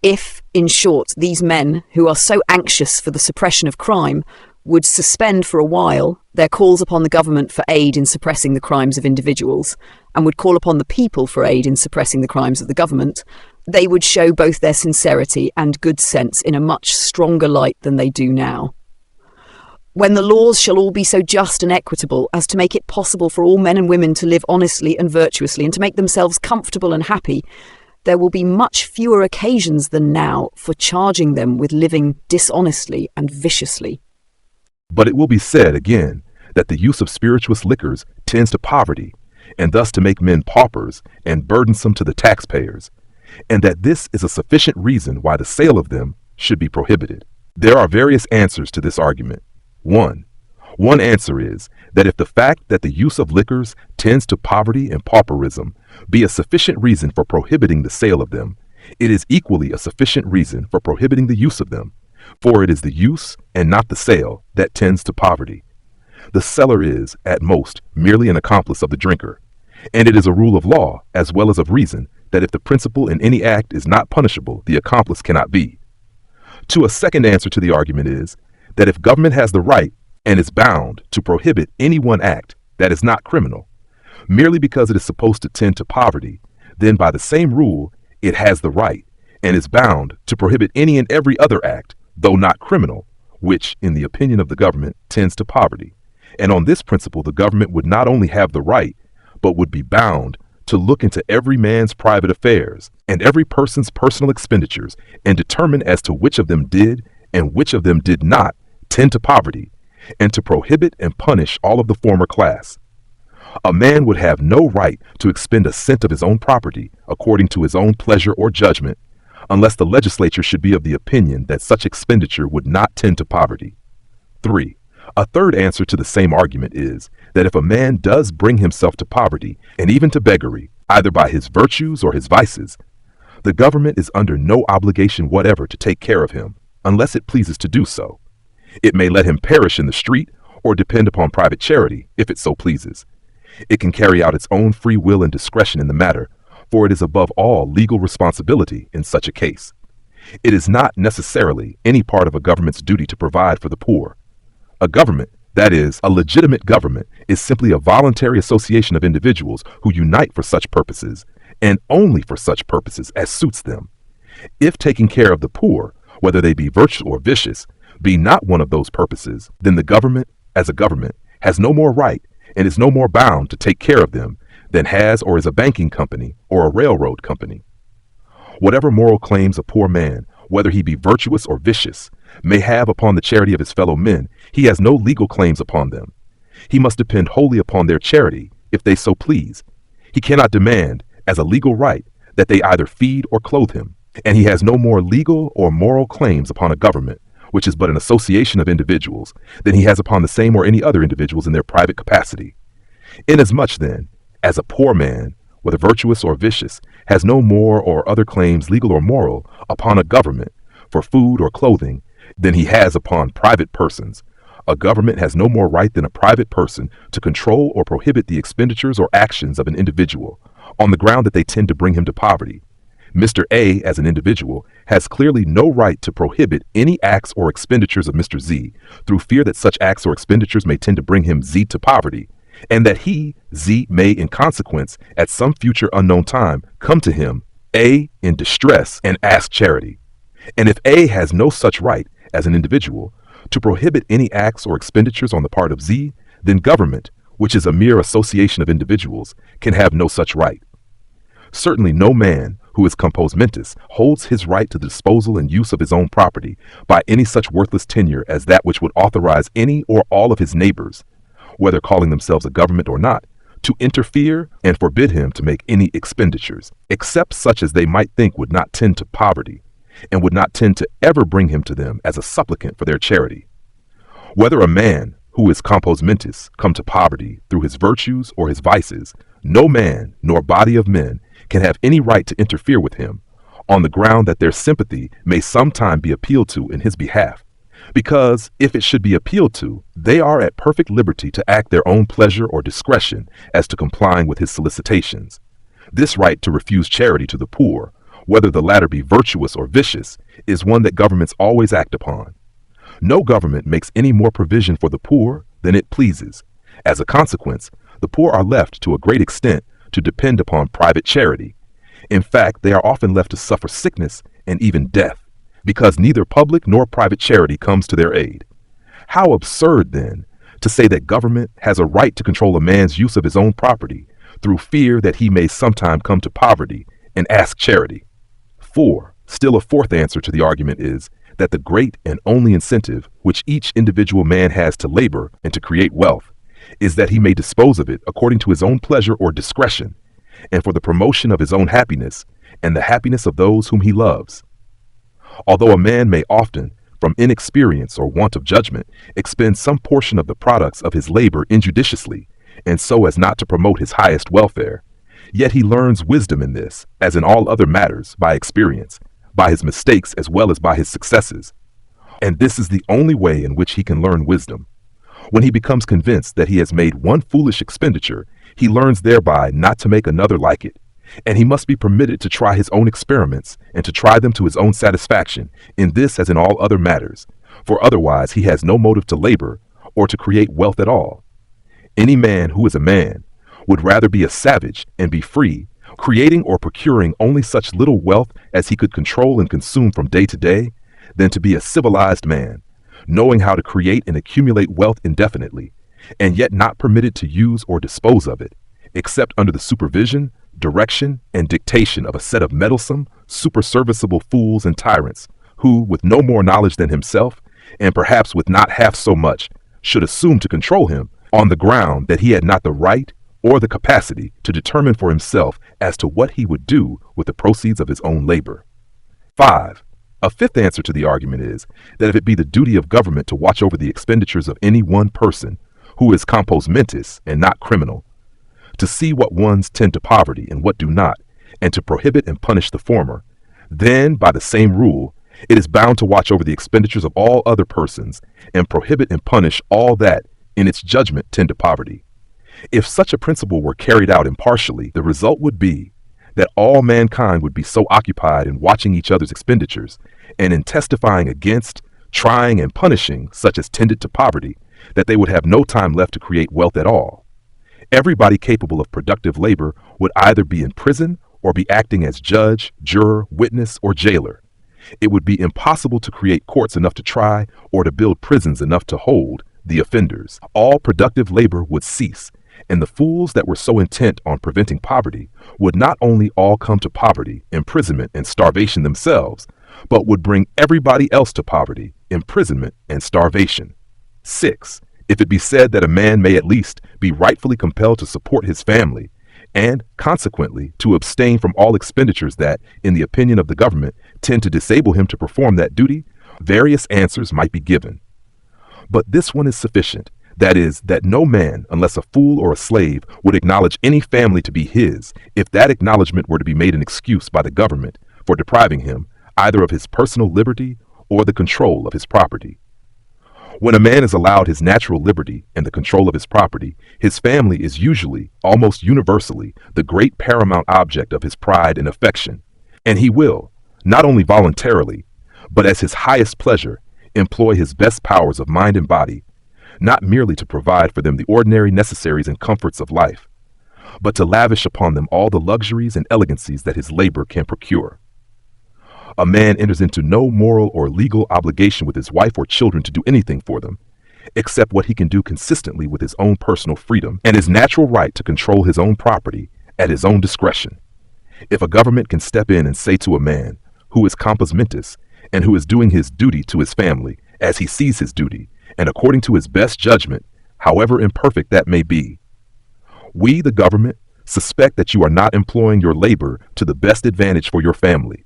If, in short, these men, who are so anxious for the suppression of crime, would suspend for a while their calls upon the government for aid in suppressing the crimes of individuals, and would call upon the people for aid in suppressing the crimes of the government, they would show both their sincerity and good sense in a much stronger light than they do now. When the laws shall all be so just and equitable as to make it possible for all men and women to live honestly and virtuously and to make themselves comfortable and happy, there will be much fewer occasions than now for charging them with living dishonestly and viciously. But it will be said again that the use of spirituous liquors tends to poverty, and thus to make men paupers and burdensome to the taxpayers, and that this is a sufficient reason why the sale of them should be prohibited. There are various answers to this argument. One answer is that if the fact that the use of liquors tends to poverty and pauperism be a sufficient reason for prohibiting the sale of them, it is equally a sufficient reason for prohibiting the use of them, for it is the use and not the sale that tends to poverty. The seller is, at most, merely an accomplice of the drinker, and it is a rule of law as well as of reason that if the principal in any act is not punishable, the accomplice cannot be. A second answer to the argument is that if government has the right and is bound to prohibit any one act that is not criminal, merely because it is supposed to tend to poverty, then by the same rule it has the right and is bound to prohibit any and every other act, though not criminal, which, in the opinion of the government, tends to poverty. And on this principle, the government would not only have the right, but would be bound to look into every man's private affairs and every person's personal expenditures and determine as to which of them did and which of them did not tend to poverty, and to prohibit and punish all of the former class. A man would have no right to expend a cent of his own property according to his own pleasure or judgment, unless the legislature should be of the opinion that such expenditure would not tend to poverty. 3. A third answer to the same argument is that if a man does bring himself to poverty and even to beggary, either by his virtues or his vices, the government is under no obligation whatever to take care of him, unless it pleases to do so. It may let him perish in the street or depend upon private charity, if it so pleases. It can carry out its own free will and discretion in the matter, for it is above all legal responsibility in such a case. It is not necessarily any part of a government's duty to provide for the poor. A government, that is, a legitimate government, is simply a voluntary association of individuals who unite for such purposes, and only for such purposes as suits them. If taking care of the poor, whether they be virtuous or vicious, be not one of those purposes, then the government, as a government, has no more right and is no more bound to take care of them than has or is a banking company or a railroad company. Whatever moral claims a poor man, whether he be virtuous or vicious, may have upon the charity of his fellow men, he has no legal claims upon them. He must depend wholly upon their charity, if they so please. He cannot demand, as a legal right, that they either feed or clothe him, and he has no more legal or moral claims upon a government, which is but an association of individuals, than he has upon the same or any other individuals in their private capacity. Inasmuch, then, as a poor man, whether virtuous or vicious, has no more or other claims, legal or moral, upon a government for food or clothing than he has upon private persons, a government has no more right than a private person to control or prohibit the expenditures or actions of an individual, on the ground that they tend to bring him to poverty. Mr. A, as an individual, has clearly no right to prohibit any acts or expenditures of Mr. Z, through fear that such acts or expenditures may tend to bring him Z to poverty, and that he, Z, may in consequence, at some future unknown time, come to him, A, in distress, and ask charity. And if A has no such right, as an individual, to prohibit any acts or expenditures on the part of Z, then government, which is a mere association of individuals, can have no such right. Certainly no man who is compos mentis holds his right to the disposal and use of his own property by any such worthless tenure as that which would authorize any or all of his neighbors, whether calling themselves a government or not, to interfere and forbid him to make any expenditures, except such as they might think would not tend to poverty, and would not tend to ever bring him to them as a supplicant for their charity. Whether a man who is compos mentis come to poverty through his virtues or his vices, no man nor body of men can have any right to interfere with him, on the ground that their sympathy may sometime be appealed to in his behalf, because if it should be appealed to, they are at perfect liberty to act their own pleasure or discretion as to complying with his solicitations. This right to refuse charity to the poor, whether the latter be virtuous or vicious, is one that governments always act upon. No government makes any more provision for the poor than it pleases. As a consequence, the poor are left to a great extent to depend upon private charity. In fact, they are often left to suffer sickness and even death, because neither public nor private charity comes to their aid. How absurd, then, to say that government has a right to control a man's use of his own property through fear that he may sometime come to poverty and ask charity. 4. Still a fourth answer to the argument is that the great and only incentive which each individual man has to labor and to create wealth is that he may dispose of it according to his own pleasure or discretion, and for the promotion of his own happiness and the happiness of those whom he loves. Although a man may often, from inexperience or want of judgment, expend some portion of the products of his labor injudiciously, and so as not to promote his highest welfare, yet he learns wisdom in this, as in all other matters, by experience, by his mistakes as well as by his successes. And this is the only way in which he can learn wisdom. When he becomes convinced that he has made one foolish expenditure, he learns thereby not to make another like it, and he must be permitted to try his own experiments and to try them to his own satisfaction, in this as in all other matters, for otherwise he has no motive to labor or to create wealth at all. Any man who is a man would rather be a savage and be free creating or procuring only such little wealth as he could control and consume from day to day, than to be a civilized man, knowing how to create and accumulate wealth indefinitely, and yet not permitted to use or dispose of it, except under the supervision, direction, and dictation of a set of meddlesome, superserviceable fools and tyrants, who, with no more knowledge than himself, and perhaps with not half so much, should assume to control him on the ground that he had not the right or the capacity to determine for himself as to what he would do with the proceeds of his own labor. 5. A fifth answer to the argument is that if it be the duty of government to watch over the expenditures of any one person, who is compos mentis and not criminal, to see what ones tend to poverty and what do not, and to prohibit and punish the former, then, by the same rule, it is bound to watch over the expenditures of all other persons, and prohibit and punish all that, in its judgment, tend to poverty. If such a principle were carried out impartially, the result would be that all mankind would be so occupied in watching each other's expenditures, and in testifying against, trying, and punishing such as tended to poverty, that they would have no time left to create wealth at all. Everybody capable of productive labor would either be in prison or be acting as judge, juror, witness, or jailer. It would be impossible to create courts enough to try or to build prisons enough to hold the offenders. All productive labor would cease, and the fools that were so intent on preventing poverty would not only all come to poverty, imprisonment, and starvation themselves, but would bring everybody else to poverty, imprisonment, and starvation. 6. If it be said that a man may at least be rightfully compelled to support his family, and, consequently, to abstain from all expenditures that, in the opinion of the government, tend to disable him to perform that duty, various answers might be given. But this one is sufficient, that is, that no man, unless a fool or a slave, would acknowledge any family to be his, if that acknowledgement were to be made an excuse by the government for depriving him either of his personal liberty or the control of his property. When a man is allowed his natural liberty and the control of his property, his family is usually, almost universally, the great paramount object of his pride and affection, and he will, not only voluntarily, but as his highest pleasure, employ his best powers of mind and body, not merely to provide for them the ordinary necessaries and comforts of life, but to lavish upon them all the luxuries and elegancies that his labor can procure. A man enters into no moral or legal obligation with his wife or children to do anything for them, except what he can do consistently with his own personal freedom and his natural right to control his own property at his own discretion. If a government can step in and say to a man who is compos mentis and who is doing his duty to his family as he sees his duty and according to his best judgment, however imperfect that may be, we, the government, suspect that you are not employing your labor to the best advantage for your family.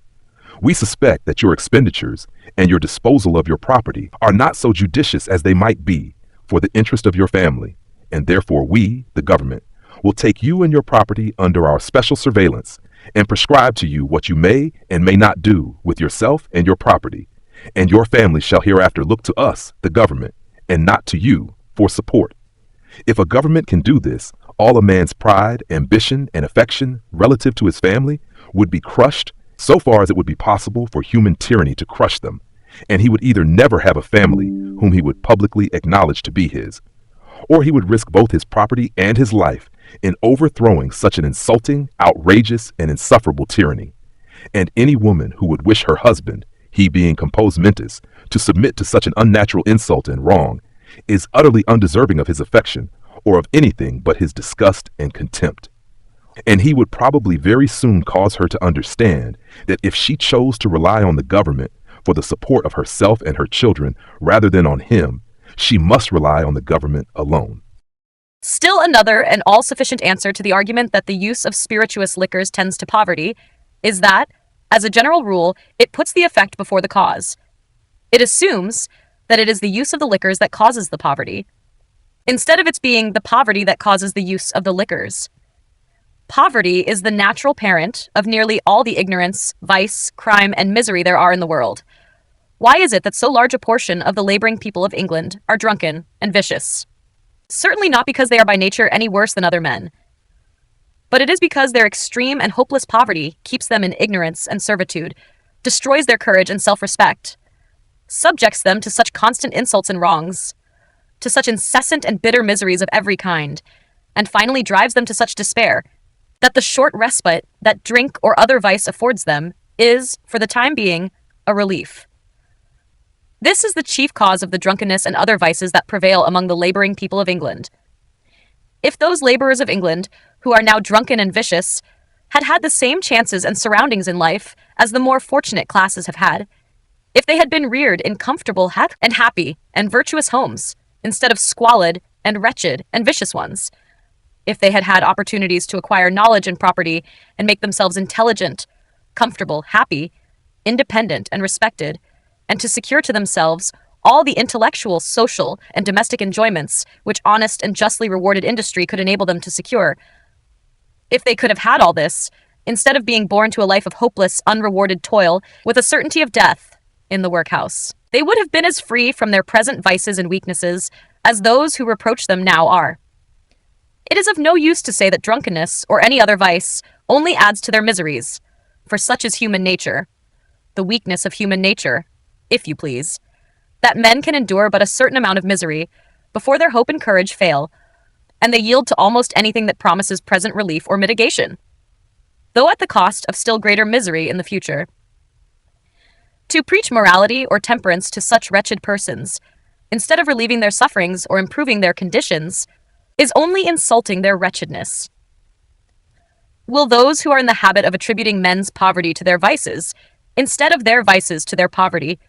We suspect that your expenditures and your disposal of your property are not so judicious as they might be for the interest of your family, and therefore we, the government, will take you and your property under our special surveillance and prescribe to you what you may and may not do with yourself and your property, and your family shall hereafter look to us, the government, and not to you, for support. If a government can do this, all a man's pride, ambition, and affection relative to his family would be crushed so far as it would be possible for human tyranny to crush them, and he would either never have a family whom he would publicly acknowledge to be his, or he would risk both his property and his life in overthrowing such an insulting, outrageous, and insufferable tyranny. And any woman who would wish her husband, he being compos mentis, to submit to such an unnatural insult and wrong, is utterly undeserving of his affection or of anything but his disgust and contempt. And he would probably very soon cause her to understand that if she chose to rely on the government for the support of herself and her children rather than on him, she must rely on the government alone. Still another and all-sufficient answer to the argument that the use of spirituous liquors tends to poverty is that, as a general rule, it puts the effect before the cause. It assumes that it is the use of the liquors that causes the poverty, instead of its being the poverty that causes the use of the liquors. Poverty is the natural parent of nearly all the ignorance, vice, crime, and misery there are in the world. Why is it that so large a portion of the laboring people of England are drunken and vicious? Certainly not because they are by nature any worse than other men, but it is because their extreme and hopeless poverty keeps them in ignorance and servitude, destroys their courage and self-respect, subjects them to such constant insults and wrongs, to such incessant and bitter miseries of every kind, and finally drives them to such despair that the short respite that drink or other vice affords them is, for the time being, a relief. This is the chief cause of the drunkenness and other vices that prevail among the laboring people of England. If those laborers of England, who are now drunken and vicious, had had the same chances and surroundings in life as the more fortunate classes have had, if they had been reared in comfortable and happy and virtuous homes, instead of squalid and wretched and vicious ones, if they had had opportunities to acquire knowledge and property and make themselves intelligent, comfortable, happy, independent, and respected, and to secure to themselves all the intellectual, social, and domestic enjoyments which honest and justly rewarded industry could enable them to secure, if they could have had all this, instead of being born to a life of hopeless, unrewarded toil with a certainty of death in the workhouse, they would have been as free from their present vices and weaknesses as those who reproach them now are. It is of no use to say that drunkenness, or any other vice, only adds to their miseries, for such is human nature, the weakness of human nature, if you please, that men can endure but a certain amount of misery before their hope and courage fail, and they yield to almost anything that promises present relief or mitigation, though at the cost of still greater misery in the future. To preach morality or temperance to such wretched persons, instead of relieving their sufferings or improving their conditions, is only insulting their wretchedness. Will those who are in the habit of attributing men's poverty to their vices, instead of their vices to their poverty,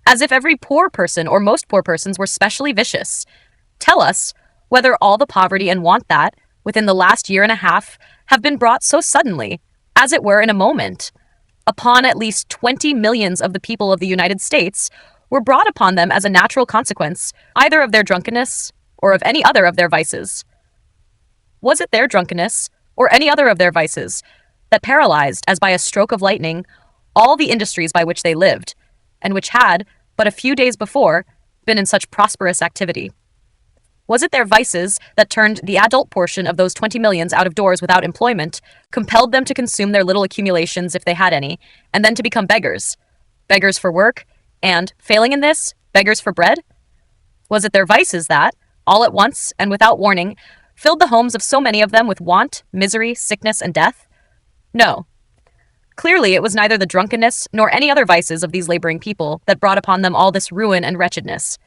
as if every poor person or most poor persons were specially vicious, tell us whether all the poverty and want that, within the last year and a half, have been brought so suddenly, as it were in a moment, upon at least 20 millions of the people of the United States, were brought upon them as a natural consequence either of their drunkenness or of any other of their vices. Was it their drunkenness, or any other of their vices, that paralyzed, as by a stroke of lightning, all the industries by which they lived, and which had, but a few days before, been in such prosperous activity? Was it their vices that turned the adult portion of those 20 millions out of doors without employment, compelled them to consume their little accumulations if they had any, and then to become beggars? Beggars for work, and, failing in this, beggars for bread? Was it their vices that, all at once and without warning, filled the homes of so many of them with want, misery, sickness, and death? No. Clearly, it was neither the drunkenness nor any other vices of these laboring people that brought upon them all this ruin and wretchedness.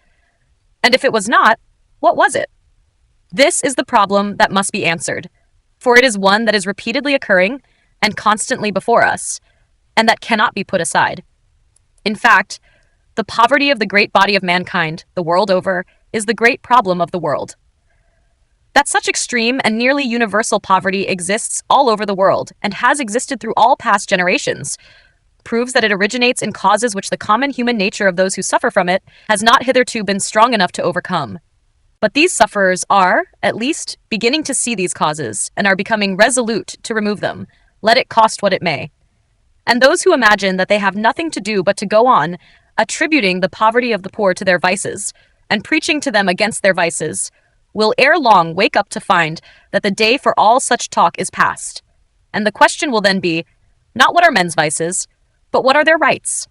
And if it was not, what was it? This is the problem that must be answered, for it is one that is repeatedly occurring and constantly before us, and that cannot be put aside. In fact, the poverty of the great body of mankind, the world over, is the great problem of the world. That such extreme and nearly universal poverty exists all over the world and has existed through all past generations proves that it originates in causes which the common human nature of those who suffer from it has not hitherto been strong enough to overcome. But these sufferers are, at least, beginning to see these causes and are becoming resolute to remove them, let it cost what it may. And those who imagine that they have nothing to do but to go on attributing the poverty of the poor to their vices and preaching to them against their vices will ere long wake up to find that the day for all such talk is past. And the question will then be, not what are men's vices, but what are their rights?